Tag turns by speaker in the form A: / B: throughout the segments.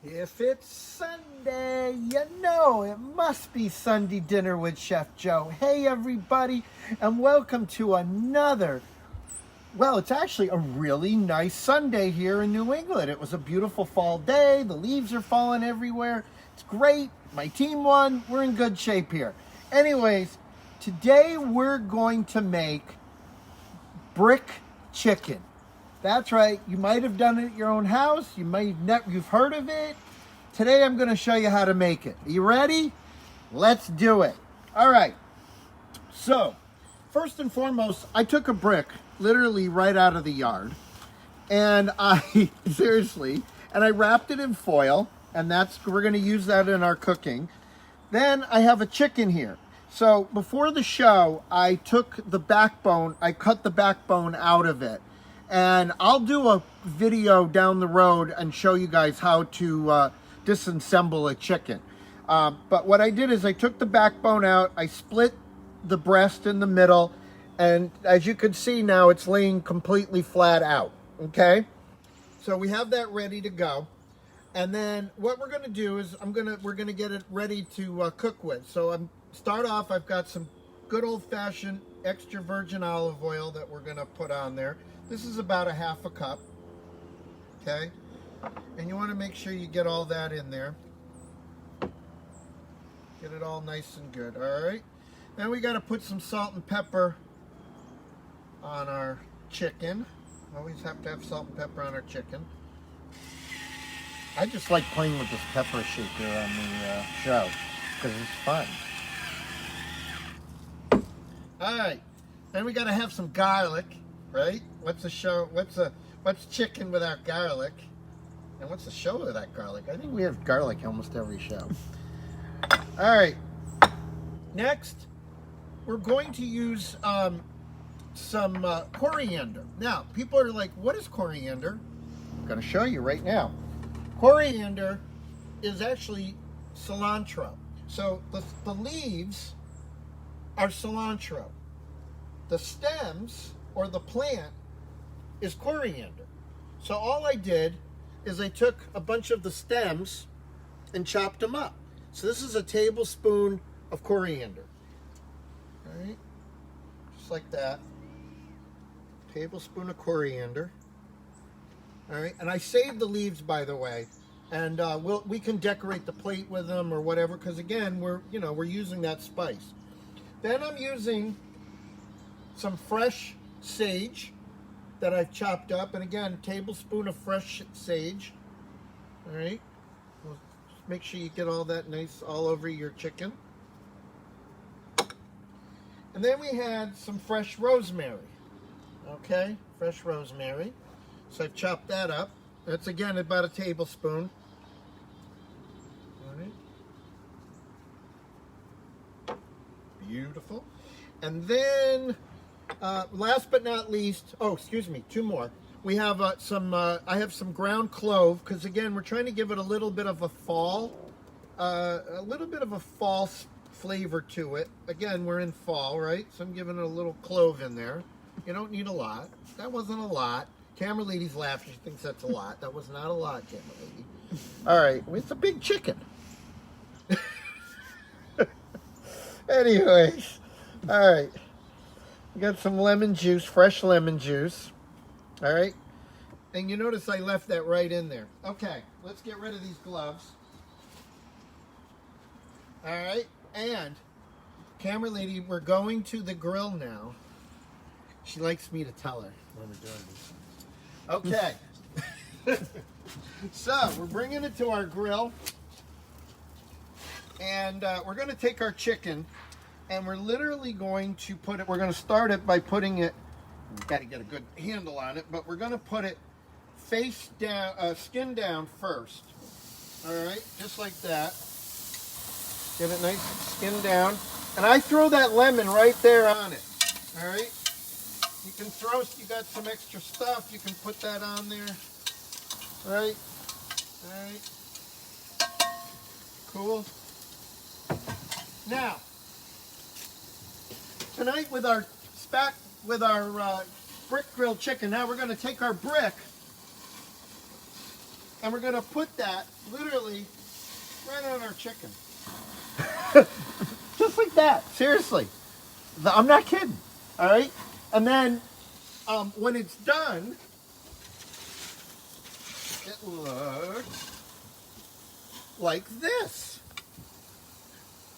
A: If it's Sunday, you know it must be Sunday dinner with Chef Joe. Hey, everybody, and welcome to another. Well, it's actually a really nice Sunday here in New England. It was a beautiful fall day. The leaves are falling everywhere. It's great. My team won. We're in good shape here. Anyways, today we're going to make brick chicken. That's right. You might have done it at your own house. You've heard of it. Today I'm going to show you how to make it. Are you ready? Let's do it. All right. So, first and foremost, I took a brick literally right out of the yard, and I seriously, and I wrapped it in foil, and we're going to use that in our cooking. Then I have a chicken here. So before the show, I took the backbone, I cut the backbone out of it. And I'll do a video down the road and show you guys how to disassemble a chicken. But what I did is I took the backbone out, I split the breast in the middle, and as you can see now, it's laying completely flat out, okay? So we have that ready to go. And then what we're gonna do is we're gonna get it ready to cook with. So I've got some good old-fashioned extra virgin olive oil that we're gonna put on there. This is about a half a cup, okay? And you want to make sure you get all that in there. Get it all nice and good, all right? Then we got to put some salt and pepper on our chicken. Always have to have salt and pepper on our chicken. I just like playing with this pepper shaker on the show because it's fun. All right, then we got to have some garlic. Right? What's chicken without garlic? And what's a show without garlic? I think we have garlic almost every show. All right. Next, we're going to use some coriander. Now, people are like, what is coriander? I'm going to show you right now. Coriander is actually cilantro. So the leaves are cilantro. The stems or the plant is coriander. So all I did is I took a bunch of the stems and chopped them up. So this is a tablespoon of coriander. All right, just like that. Tablespoon of coriander. All right, and I saved the leaves, by the way, and we can decorate the plate with them or whatever, because again, we're using that spice. Then I'm using some fresh sage that I've chopped up, and again, a tablespoon of fresh sage. All right, just make sure you get all that nice all over your chicken. And then we had some fresh rosemary. Okay, fresh rosemary. So I've chopped that up. That's again about a tablespoon. All right, beautiful. And then last but not least, two more. We have I have some ground clove, because again, we're trying to give it a little bit of a fall flavor to it. Again, we're in fall, right? So I'm giving it a little clove in there. You don't need a lot. That wasn't a lot. Camera lady's laughing. She thinks that's a lot. That was not a lot, camera lady. All right, it's a big chicken. Anyways, all right. Got some lemon juice, fresh lemon juice. All right. And you notice I left that right in there. Okay, let's get rid of these gloves. All right. And, camera lady, we're going to the grill now. She likes me to tell her when we're doing this. Okay. So, we're bringing it to our grill. And we're going to take our chicken, and we're literally going to we're going to start it by putting it, got to get a good handle on it, but we're going to put it face down, skin down first. All right, just like that. Get it nice skin down. And I throw that lemon right there on it. All right. You can you got some extra stuff, you can put that on there. Right? All right. Cool. Now, tonight with our brick grilled chicken, now we're going to take our brick And we're going to put that literally right on our chicken. Just like that. Seriously. I'm not kidding. All right? And then when it's done, it looks like this.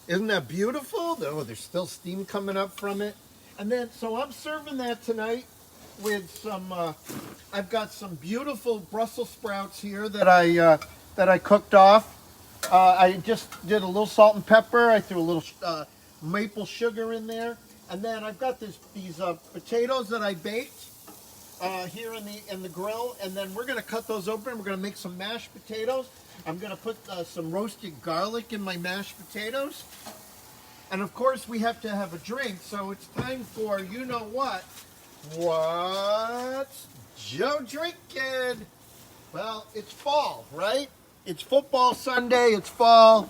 A: Isn't that beautiful? Oh, there's still steam coming up from it. And then, so I'm serving that tonight with some, I've got some beautiful Brussels sprouts here that I cooked off. I just did a little salt and pepper. I threw a little maple sugar in there. And then I've got these potatoes that I baked here in the grill. And then we're going to cut those open. We're going to make some mashed potatoes. I'm going to put some roasted garlic in my mashed potatoes. And of course, we have to have a drink. So it's time for, you know what? What's Joe drinking? Well, it's fall, right? It's football Sunday. It's fall.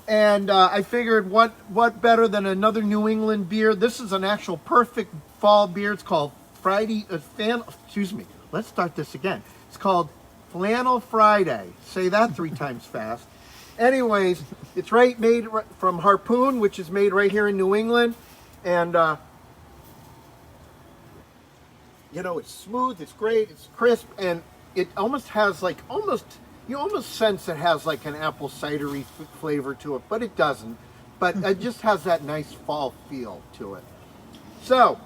A: And I figured what better than another New England beer. This is an actual perfect fall beer. It's called Let's start this again. It's called Flannel Friday. Say that 3 times fast. Anyways, it's made from Harpoon, which is made right here in New England. And, you know, it's smooth, it's great, it's crisp, and it almost has you almost sense it has like an apple cidery flavor to it, but it doesn't. But it just has that nice fall feel to it. So,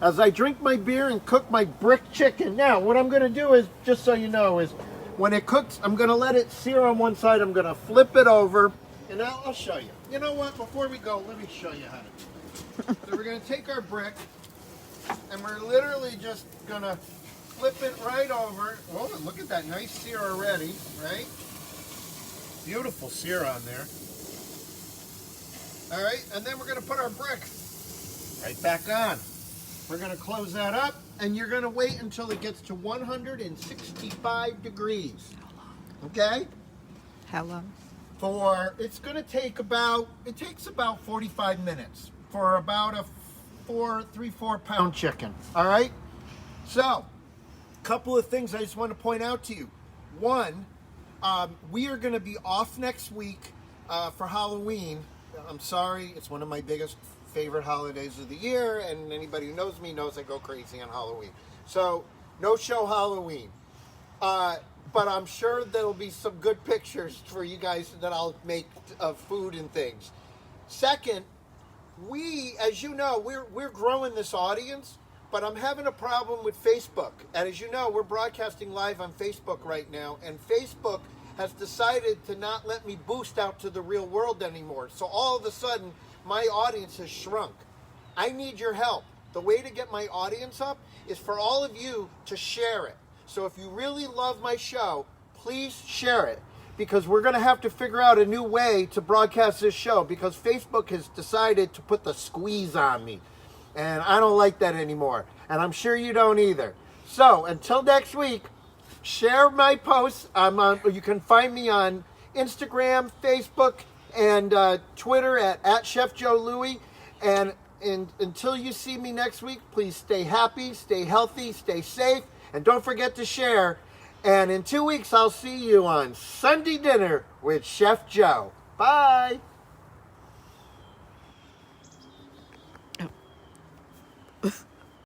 A: as I drink my beer and cook my brick chicken, now what I'm going to do is, just so you know, is when it cooks, I'm going to let it sear on one side. I'm going to flip it over, and I'll show you. You know what? Before we go, let me show you how to do it. So we're going to take our brick, and we're literally just going to flip it right over. Oh, look at that nice sear already, right? Beautiful sear on there. All right, and then we're going to put our brick right back on. We're going to close that up, and you're going to wait until it gets to 165 degrees. Okay?
B: How long?
A: It's going to take it takes about 45 minutes for about a 4 pound chicken. All right? So, a couple of things I just want to point out to you. One, we are going to be off next week for Halloween. I'm sorry, it's one of my biggest favorite holidays of the year, and anybody who knows me knows I go crazy on Halloween. So, no show Halloween. But I'm sure there'll be some good pictures for you guys that I'll make of food and things. Second, as you know, we're growing this audience, but I'm having a problem with Facebook. And as you know, we're broadcasting live on Facebook right now, and Facebook has decided to not let me boost out to the real world anymore. So all of a sudden, my audience has shrunk. I need your help. The way to get my audience up is for all of you to share it. So if you really love my show, please share it, because we're going to have to figure out a new way to broadcast this show, because Facebook has decided to put the squeeze on me, and I don't like that anymore, and I'm sure you don't either. So until next week, share my posts. You can find me on Instagram, Facebook, and Twitter at Chef Joe Louie. And until you see me next week, please stay happy, stay healthy, stay safe, and don't forget to share. And in 2 weeks, I'll see you on Sunday Dinner with Chef Joe. Bye.